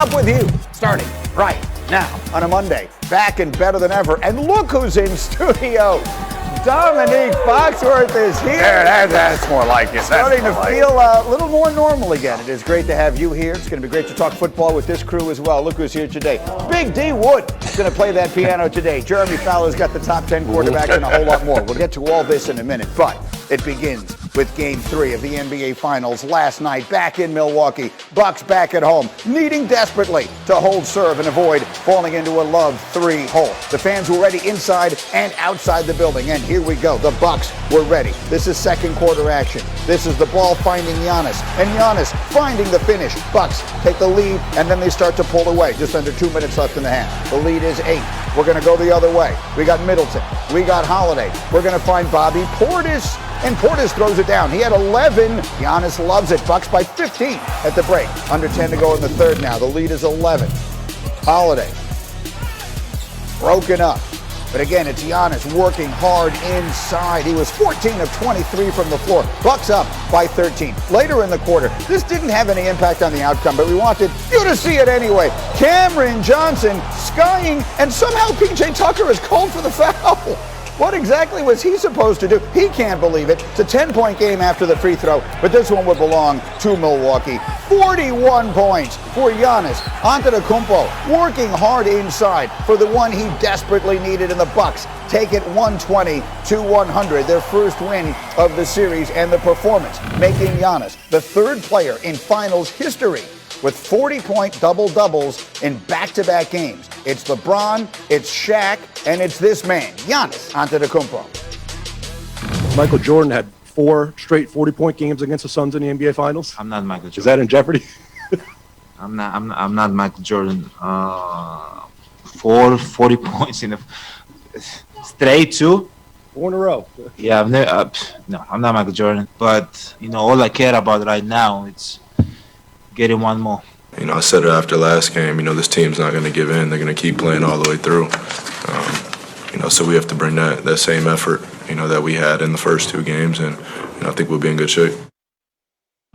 Up with you, starting right now on a Monday. Back and better than ever. And look who's in studio. Dominique Foxworth is here. Yeah, that's more like it. Starting to feel a little more normal again. It is great to have you here. It's going to be great to talk football with this crew as well. Look who's here today. Big D Wood is going to play that piano today. Jeremy Fowler's got the top 10 quarterback and a whole lot more. We'll get to all this in a minute, but it begins with Game 3 of the NBA Finals last night back in Milwaukee. Bucks back at home, needing desperately to hold serve and avoid falling into a love 3 hole. The fans were ready inside and outside the building, and here we go. The Bucks were ready. This is second quarter action. This is the ball finding Giannis, and Giannis finding the finish. Bucks take the lead, and then they start to pull away. Just under 2 minutes left in the half. The lead is 8. We're going to go the other way. We got Middleton. We got Holiday. We're going to find Bobby Portis. And Portis throws it down. He had 11. Giannis loves it. Bucks by 15 at the break. Under 10 to go in the third now. The lead is 11. Holiday. Broken up. But again, it's Giannis working hard inside. He was 14 of 23 from the floor. Bucks up by 13. Later in the quarter, this didn't have any impact on the outcome, but we wanted you to see it anyway. Cameron Johnson skying, and somehow P.J. Tucker is called for the foul. What exactly was he supposed to do? He can't believe it. It's a 10-point game after the free throw, but this one would belong to Milwaukee. 41 points for Giannis Antetokounmpo, working hard inside for the one he desperately needed, and the Bucks take it 120-100, their first win of the series and the performance, making Giannis the third player in finals history with 40-point double-doubles in back-to-back games. It's LeBron, it's Shaq, and it's this man, Giannis Antetokounmpo. Michael Jordan had 4 straight 40-point games against the Suns in the NBA Finals. I'm not Michael Jordan. Is that in jeopardy? I'm not Michael Jordan. 40 points in a straight 2. 4 in a row. Yeah, no, I'm not Michael Jordan. But all I care about right now is getting one more. I said it after last game, this team's not going to give in. They're going to keep playing all the way through. So we have to bring that same effort, that we had in the first 2 games, and I think we'll be in good shape.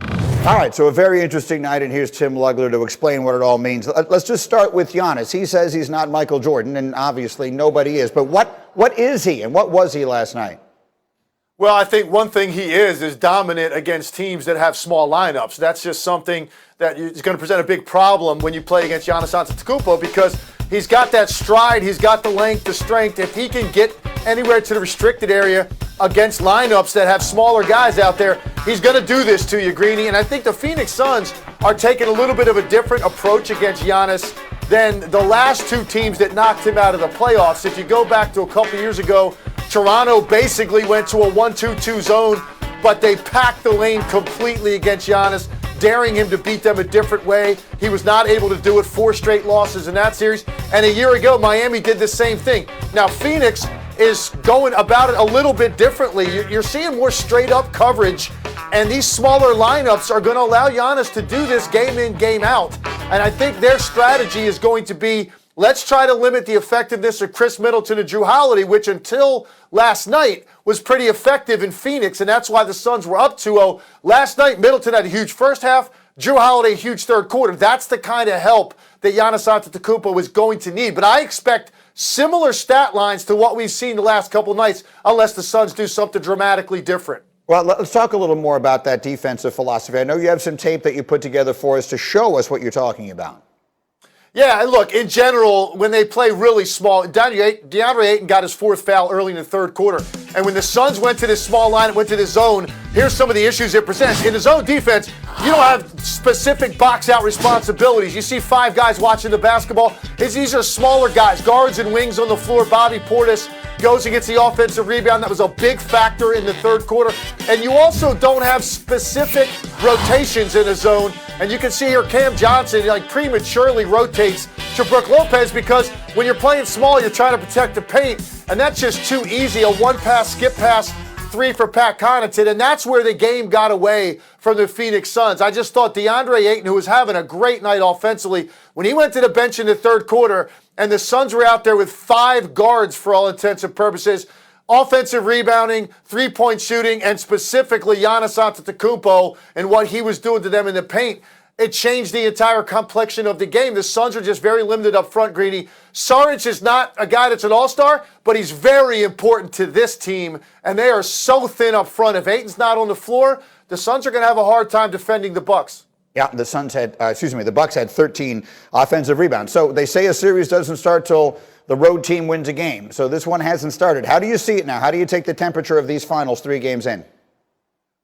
All right, so a very interesting night, and here's Tim Lugler to explain what it all means. Let's just start with Giannis. He says he's not Michael Jordan, and obviously nobody is. But what is he, and what was he last night? Well, I think one thing he is dominant against teams that have small lineups. That's just something that is going to present a big problem when you play against Giannis Antetokounmpo, because he's got that stride, he's got the length, the strength. If he can get anywhere to the restricted area against lineups that have smaller guys out there, he's going to do this to you, Greeny. And I think the Phoenix Suns are taking a little bit of a different approach against Giannis than the last 2 teams that knocked him out of the playoffs. If you go back to a couple years ago, Toronto basically went to a 1-2-2 zone, but they packed the lane completely against Giannis, daring him to beat them a different way. He was not able to do it. 4 straight losses in that series. And a year ago, Miami did the same thing. Now, Phoenix is going about it a little bit differently. You're seeing more straight-up coverage, and these smaller lineups are going to allow Giannis to do this game in, game out. And I think their strategy is going to be, let's try to limit the effectiveness of Chris Middleton and Drew Holiday, which until last night was pretty effective in Phoenix, and that's why the Suns were up 2-0. Last night, Middleton had a huge first half, Drew Holiday a huge third quarter. That's the kind of help that Giannis Antetokounmpo is going to need. But I expect similar stat lines to what we've seen the last couple nights, unless the Suns do something dramatically different. Well, let's talk a little more about that defensive philosophy. I know you have some tape that you put together for us to show us what you're talking about. Yeah, and look, in general, when they play really small, DeAndre Ayton got his 4th foul early in the third quarter. And when the Suns went to this small line, went to this zone, here's some of the issues it presents. In the zone defense, you don't have specific box-out responsibilities. You see 5 guys watching the basketball. These are smaller guys, guards and wings on the floor. Bobby Portis goes and gets the offensive rebound. That was a big factor in the third quarter. And you also don't have specific rotations in the zone. And you can see here Cam Johnson prematurely rotates to Brook Lopez, because when you're playing small, you're trying to protect the paint. And that's just too easy. A 1-pass, skip pass, 3 for Pat Connaughton. And that's where the game got away from the Phoenix Suns. I just thought DeAndre Ayton, who was having a great night offensively, when he went to the bench in the third quarter and the Suns were out there with 5 guards for all intents and purposes, offensive rebounding, three-point shooting, and specifically Giannis Antetokounmpo and what he was doing to them in the paint, it changed the entire complexion of the game. The Suns are just very limited up front, Greeny. Saric is not a guy that's an all-star, but he's very important to this team, and they are so thin up front. If Ayton's not on the floor, the Suns are going to have a hard time defending the Bucks. Yeah, the Bucks had 13 offensive rebounds. So they say a series doesn't start till the road team wins a game. So this one hasn't started. How do you see it now? How do you take the temperature of these finals 3 games in?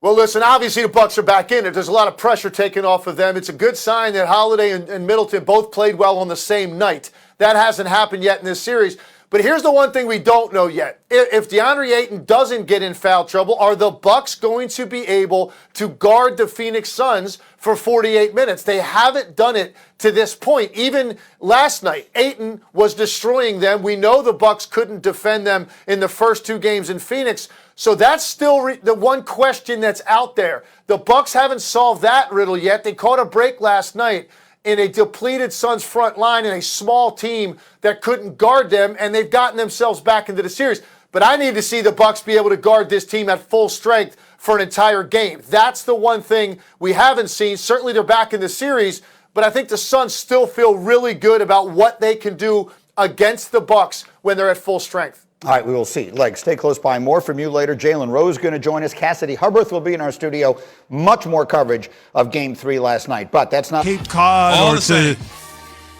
Well, listen, obviously the Bucks are back in it. There's a lot of pressure taken off of them. It's a good sign that Holiday and Middleton both played well on the same night. That hasn't happened yet in this series. But here's the one thing we don't know yet. If DeAndre Ayton doesn't get in foul trouble, are the Bucks going to be able to guard the Phoenix Suns for 48 minutes? They haven't done it to this point. Even last night, Ayton was destroying them. We know the Bucks couldn't defend them in the first 2 games in Phoenix. So that's still the one question that's out there. The Bucks haven't solved that riddle yet. They caught a break last night in a depleted Suns front line and a small team that couldn't guard them, and they've gotten themselves back into the series. But I need to see the Bucks be able to guard this team at full strength for an entire game. That's the one thing we haven't seen. Certainly they're back in the series, but I think the Suns still feel really good about what they can do against the Bucks when they're at full strength. All right, we will see. Legs, stay close by. More from you later. Jalen Rose going to join us. Cassidy Hubbarth will be in our studio. Much more coverage of Game 3 last night. But that's not... Cape Cod all or the same.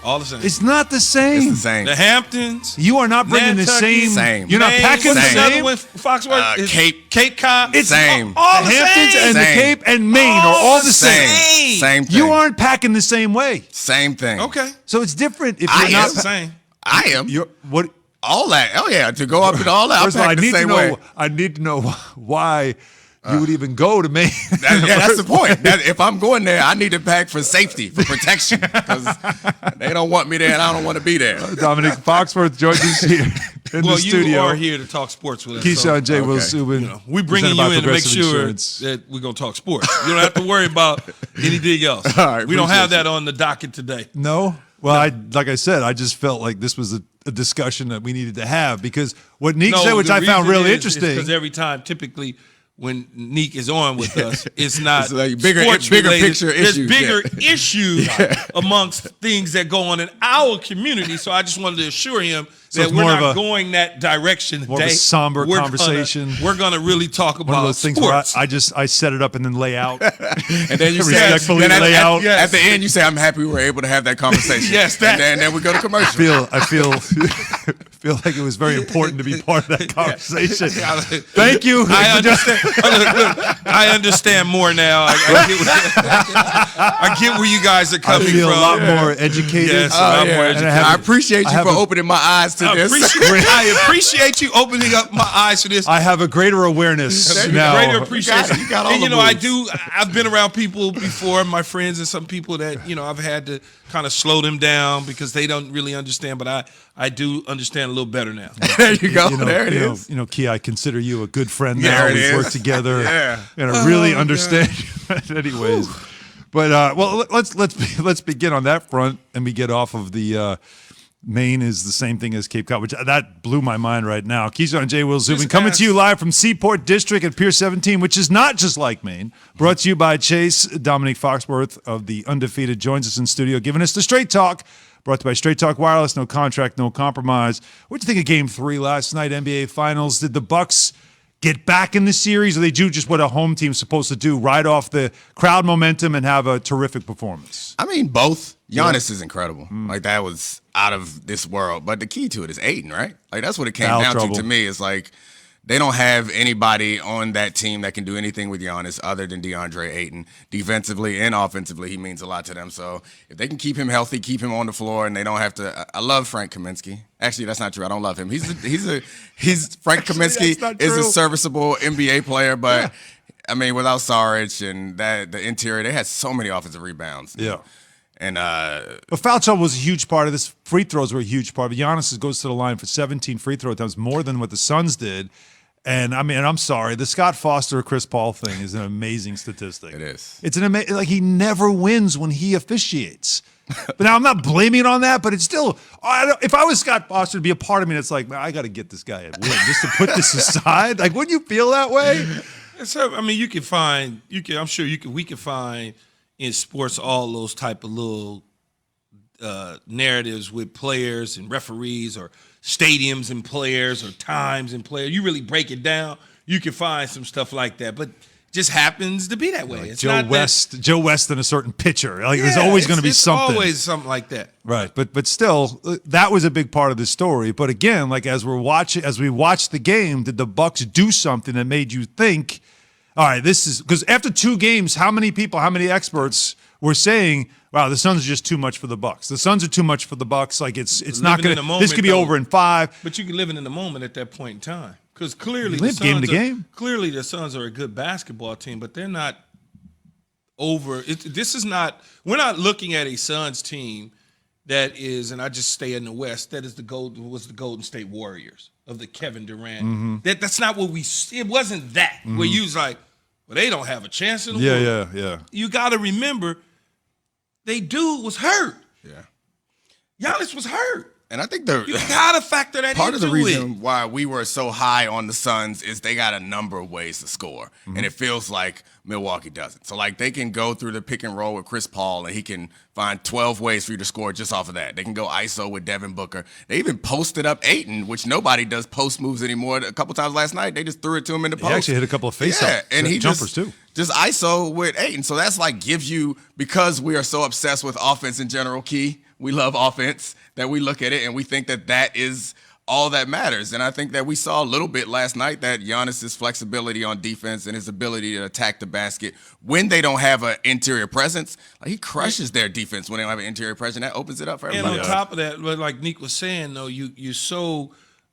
All the same. It's not the same. It's the same. The Hamptons. You are not bringing Nantucket, the Same. You're not Maine, packing the what's same. another one, Foxworth? Is Cape Cod. It's Same. All the the Hamptons same. and the Same. Cape and Maine are all the same. Same thing. You aren't packing the same way. Same thing. Okay. So it's different if I you're not am. Same. I am. You're what? All that. Oh, yeah. To go up and all that. First of all, I'm I the need to same know. way. I need to know why you would even go to Maine. That's the point. If I'm going there, I need to pack for safety, for protection, because they don't want me there, and I don't want to be there. Dominic Foxworth joins us here in the studio. You are here to talk sports with us. Keyshawn J. Will Okay. Subin. We bringing you in to make sure that we're going to talk sports. You don't have to worry about anything else. All right, we don't have appreciate that on the docket today. No. Well, like I said, I just felt like this was a discussion that we needed to have because what Neek said, which I found really interesting. Because every time, typically, when Neek is on with us, it's not It's like bigger sports-related. picture There's issues, bigger issues amongst things that go on in our community. So I just wanted to assure him that it's we're more of not a- going that direction more of a today. somber conversation. We're gonna really talk about One of those things where sports. I set it up and then lay out. And then you Respectfully say, lay out. At the end, you say, "I'm happy we were able to have that conversation." Yes, that. And then we go to commercial. I feel like it was very important to be part of that conversation. Thank you. I understand. Look, I understand more now. I get where you guys are I coming feel from. a lot more educated. Yes, a lot more And educated. I appreciate you for opening my eyes to this. I appreciate you opening up my eyes to this. I have a greater awareness now. Greater appreciation. You got all And the moves. I've been around people before, my friends and some people that, I've had to kind of slow them down because they don't really understand, but I do understand a little better now. There you go. There it is. Key, I consider you a good friend now. There it We've is. worked together. Yeah. And I really understand you. Anyways. But let's begin on that front and we get off of the Maine is the same thing as Cape Cod, which that blew my mind right now. Keyshawn J. Will Zubin coming to you live from Seaport District at Pier 17, which is not just like Maine. Brought to you by Chase. Dominic Foxworth of the Undefeated joins us in studio, giving us the Straight Talk. Brought to you by Straight Talk Wireless. No contract, no compromise. What'd you think of Game 3 last night, NBA Finals? Did the Bucks get back in the series, or they do just what a home team's supposed to do, ride off the crowd momentum and have a terrific performance? I mean, both. Giannis is incredible. Like, that was out of this world. But the key to it is Aiden, right? Like, that's what it came Foul down trouble. to me. It's like they don't have anybody on that team that can do anything with Giannis other than DeAndre Ayton. Defensively and offensively, he means a lot to them. So if they can keep him healthy, keep him on the floor, and they don't have to – I love Frank Kaminsky. Actually, that's not true. I don't love him. He's Frank Kaminsky is a serviceable NBA player, but I mean, without Saric and the interior, they had so many offensive rebounds. Yeah. And But foul trouble was a huge part of this. Free throws were a huge part of it. Giannis goes to the line for 17 free throw attempts, more than what the Suns did. And I mean, I'm sorry, the Scott Foster Chris Paul thing is an amazing statistic. It is. It's an amazing, like, he never wins when he officiates. But now I'm not blaming it on that, but it's still, if I was Scott Foster, it'd be a part of me that's like, man, I got to get this guy a win just to put this aside. Like, wouldn't you feel that way? So, I mean, we can find in sports all those type of little narratives with players and referees or stadiums and players or times and players. You really break it down, you can find some stuff like that. But just happens to be that way. Like It's Joe not West, Joe West and a certain pitcher. Like there's Yeah, always going to be it's something. always something like that. Right, but still, that was a big part of the story. But again, like as we watched the game, did the Bucks do something that made you think, all right, this is because after 2 games, how many experts were saying, wow, the Suns are just too much for the Bucks. The Suns are too much for the Bucks. Like it's not Living in going the to. moment, This could be though. over in 5. But you can live in the moment at that point in time. Because clearly, You live game to game. Clearly, the Suns are a good basketball team, but they're not over. This is not. We're not looking at a Suns team that is, and I just stay in the West. That is the Golden State Warriors of the Kevin Durant. Mm-hmm. That's not what we. It wasn't that where you was like, well, they don't have a chance in the world. Yeah. You got to remember, they dude was hurt. Yeah. Giannis was hurt. And I think You gotta factor that part into of the reason it. why we were so high on the Suns is they got a number of ways to score, and it feels like Milwaukee doesn't. So like they can go through the pick and roll with Chris Paul, and he can find 12 ways for you to score just off of that. They can go ISO with Devin Booker. They even posted up Ayton, which nobody does post moves anymore. A couple times last night, they just threw it to him in the post. He actually hit a couple of face-up and he jumpers too. Just ISO with Ayton. So that's like gives you, because we are so obsessed with offense in general, Key. We love offense, that we look at it and we think that that is all that matters. And I think that we saw a little bit last night that Giannis's flexibility on defense and his ability to attack the basket when they don't have an interior presence, like he crushes their defense when they don't have an interior presence. That opens it up for And everybody. on top of that, like Nick was saying, though, you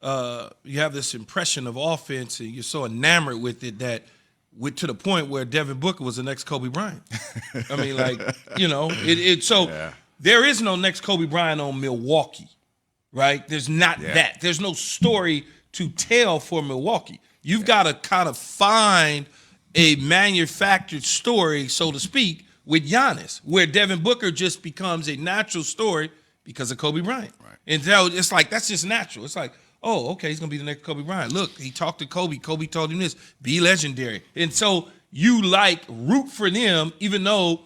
have this impression of offense and you're so enamored with it that to the point where Devin Booker was the next Kobe Bryant. I mean, like, there is no next Kobe Bryant on Milwaukee, right? There's not that. There's no story to tell for Milwaukee. You've got to kind of find a manufactured story, so to speak, with Giannis, where Devin Booker just becomes a natural story because of Kobe Bryant. Right. And so it's like, that's just natural. It's like, oh, okay, he's going to be the next Kobe Bryant. Look, he talked to Kobe. Kobe told him this. Be legendary. And so you root for them even though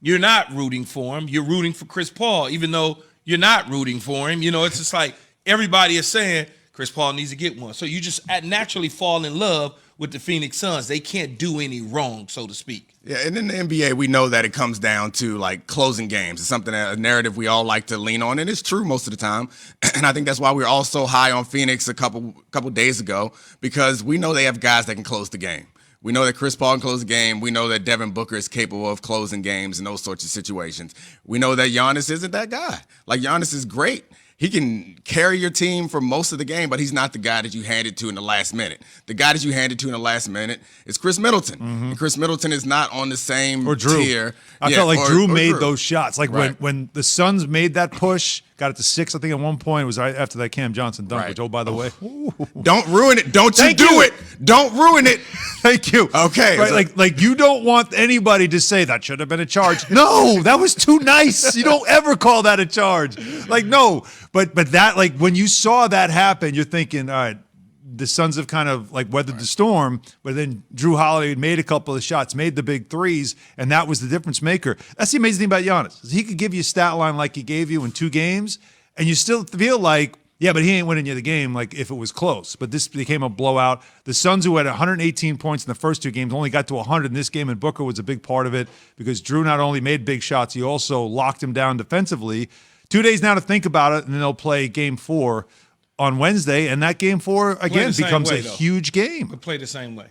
you're not rooting for him. You're rooting for Chris Paul, even though you're not rooting for him. It's just like everybody is saying Chris Paul needs to get one. So you just naturally fall in love with the Phoenix Suns. They can't do any wrong, so to speak. Yeah, and in the NBA, we know that it comes down to like closing games. It's something a narrative we all like to lean on, and it's true most of the time. And I think that's why we're all so high on Phoenix a couple days ago, because we know they have guys that can close the game. We know that Chris Paul can close the game. We know that Devin Booker is capable of closing games in those sorts of situations. We know that Giannis isn't that guy. Like, Giannis is great. He can carry your team for most of the game, but he's not the guy that you hand it to in the last minute. The guy that you hand it to in the last minute is Chris Middleton. And Chris Middleton is not on the same tier. I felt like Drew made Drew. those shots. Like when the Suns made that push, got it to 6, I think at one point, it was right after that Cam Johnson dunk, which, oh, by the way. Don't ruin it. Don't you do it. Don't ruin it. Thank you. Okay. Right, like you don't want anybody to say that should have been a charge. No, that was too nice. You don't ever call that a charge. Like, no. But that, like, when you saw that happen, you're thinking, all right, the Suns have kind of like weathered the storm, but then Drew Holiday made a couple of shots, made the big threes, and that was the difference maker. That's the amazing thing about Giannis. He could give you a stat line like he gave you in 2 games, and you still feel like, yeah, but he ain't winning you the game like if it was close. But this became a blowout. The Suns, who had 118 points in the first 2 games, only got to 100 in this game, and Booker was a big part of it because Drew not only made big shots, he also locked him down defensively. 2 days now to think about it, and then they'll play Game 4 on Wednesday, and that Game 4 again becomes a huge game. But play the same way.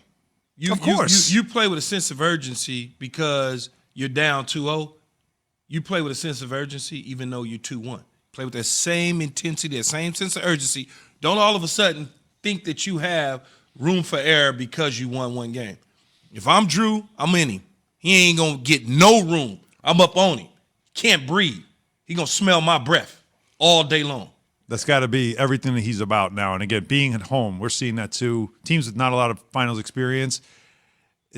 Of course. You play with a sense of urgency because you're down 2-0. You play with a sense of urgency even though you're 2-1. Play with that same intensity, that same sense of urgency. Don't all of a sudden think that you have room for error because you won 1 game. If I'm Drew, I'm in him. He ain't going to get no room. I'm up on him. Can't breathe. He going to smell my breath all day long. That's got to be everything that he's about now. And again, being at home, we're seeing that too. Teams with not a lot of finals experience.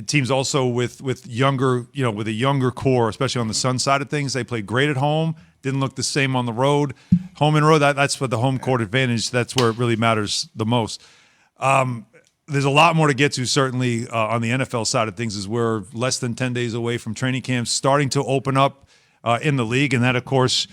Teams also with younger, with a younger core, especially on the Sun side of things. They played great at home. Didn't look the same on the road. Home and road, that's what the home court advantage. That's where it really matters the most. there's a lot more to get to, certainly on the NFL side of things, as we're less than 10 days away from training camps starting to open up in the league. And that, of course,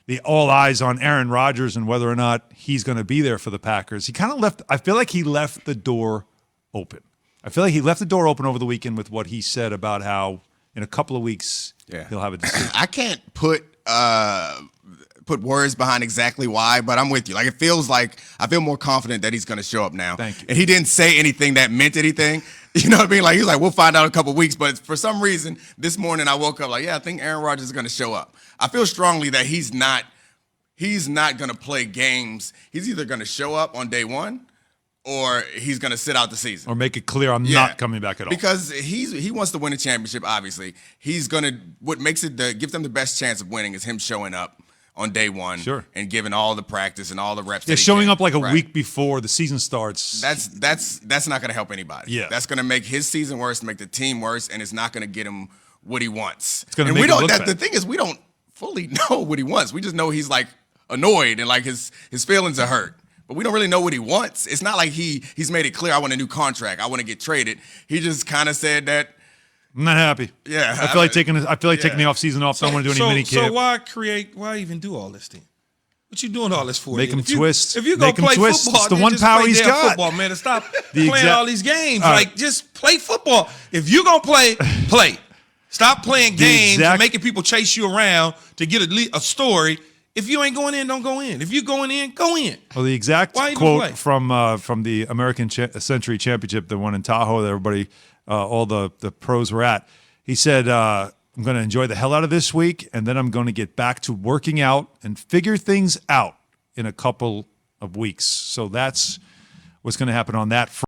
the all eyes on Aaron Rodgers and whether or not he's going to be there for the Packers. He kind of left – I feel like he left the door open. I feel like he left the door open over the weekend with what he said about how in a couple of weeks he'll have a decision. I can't put words behind exactly why, but I'm with you. Like, it feels like I feel more confident that he's going to show up now. Thank you. And he didn't say anything that meant anything. You know what I mean? Like, he was like, we'll find out in a couple of weeks. But for some reason, this morning I woke up like, I think Aaron Rodgers is going to show up. I feel strongly that he's not going to play games. He's either going to show up on day one or he's going to sit out the season. Or make it clear I'm not coming back at all. Because he wants to win a championship, obviously. He's going to – what makes it gives them the best chance of winning is him showing up on day one and giving all the practice and all the reps. Yeah, showing up like a week before the season starts. That's not going to help anybody. Yeah. That's going to make his season worse, make the team worse, and it's not going to get him what he wants. It's going to make him look bad. The thing is, we don't fully know what he wants. We just know he's like annoyed and like his feelings are hurt. But we don't really know what he wants. It's not like he's made it clear, I want a new contract, I want to get traded. He just kind of said that. I'm not happy. Yeah. I feel like taking the offseason off. So I don't want to do any mini camp. So why even do all this thing? What you doing all this for? Make him twist. If you go play football, it's the one just power play he's damn got. Football, man, and stop playing all these games. Like, just play football. If you gonna play, play. Stop playing games and making people chase you around to get a story. If you ain't going in, don't go in. If you going in, go in. Well, the exact quote from the American Century Championship, the one in Tahoe that everybody, all the pros were at, he said, I'm going to enjoy the hell out of this week, and then I'm going to get back to working out and figure things out in a couple of weeks. So that's what's going to happen on that front.